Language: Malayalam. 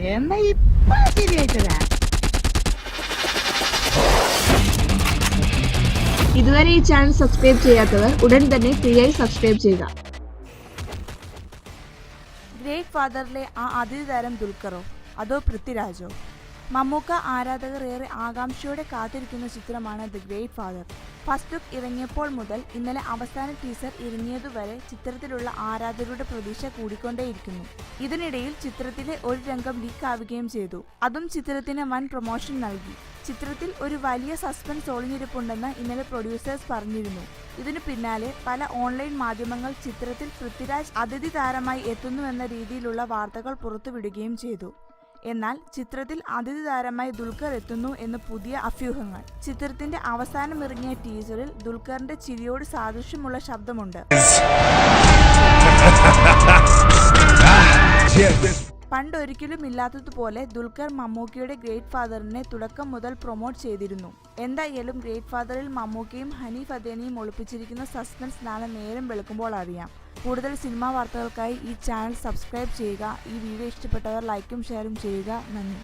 എന്നാ ഇപ്പൊ ശരിയായിട്ടതാ. ഇതുവരെ ഈ ചാനൽ സബ്സ്ക്രൈബ് ചെയ്യാത്തവർ ഉടൻ തന്നെ ഫ്രീ ആയി സബ്സ്ക്രൈബ് ചെയ്യുക. ഗ്രേറ്റ് ഫാദറിലെ ആ അതിഥി താരം ദുൽഖറോ അതോ പൃഥ്വിരാജോ? മമ്മൂക്ക ആരാധകർ ഏറെ ആകാംക്ഷയോടെ കാത്തിരിക്കുന്ന ചിത്രമാണ് the great father. First look ഇറങ്ങിയപ്പോൾ മുതൽ ഇന്നലെ അവസാന ടീസർ ഇറങ്ങിയതുവരെ ചിത്രത്തിലുള്ള ആരാധകരുടെ പ്രതീക്ഷ കൂടിക്കൊണ്ടേയിരിക്കുന്നു. ഇതിനിടയിൽ ചിത്രത്തിലെ ഒരു രംഗം ലീക്ക് ആവുകയും ചെയ്തു. അതും ചിത്രത്തിന് വൻ പ്രൊമോഷൻ നൽകി. ചിത്രത്തിൽ ഒരു വലിയ സസ്പെൻസ് ഒളിഞ്ഞിരിപ്പുണ്ടെന്ന് ഇന്നലെ പ്രൊഡ്യൂസേഴ്സ് പറഞ്ഞിരുന്നു. ഇതിനു പിന്നാലെ പല ഓൺലൈൻ മാധ്യമങ്ങൾ ചിത്രത്തിൽ പൃഥ്വിരാജ് അതിഥി താരമായി എത്തുന്നുവെന്ന രീതിയിലുള്ള വാർത്തകൾ പുറത്തുവിടുകയും ചെയ്തു. എന്നാൽ ചിത്രത്തിൽ അതിഥി താരമായി ദുൽഖർ എത്തുന്നു എന്ന് പുതിയ അഭ്യൂഹങ്ങൾ. ചിത്രത്തിന്റെ അവസാനം ഇറങ്ങിയ ടീസറിൽ ദുൽഖറിന്റെ ചിരിയോട് സാദൃശ്യമുള്ള ശബ്ദമുണ്ട്. പണ്ടൊരിക്കലും ഇല്ലാത്തതുപോലെ ദുൽഖർ മമ്മൂക്കയുടെ ഗ്രേറ്റ് ഫാദറിനെ തുടക്കം മുതൽ പ്രൊമോട്ട് ചെയ്തിരുന്നു. എന്തായാലും ഗ്രേറ്റ് ഫാദറിൽ മമ്മൂക്കയും ഹനീഫ് അദേനിയും ഒളിപ്പിച്ചിരിക്കുന്ന സസ്പെൻസ് നാളെ നേരം വെളുക്കുമ്പോൾ അറിയാം. കൂടുതൽ സിനിമാ വാർത്തകൾക്കായി ഈ ചാനൽ സബ്സ്ക്രൈബ് ചെയ്യുക. ഈ വീഡിയോ ഇഷ്ടപ്പെട്ടവർ ലൈക്കും ഷെയറും ചെയ്യുക. നന്ദി.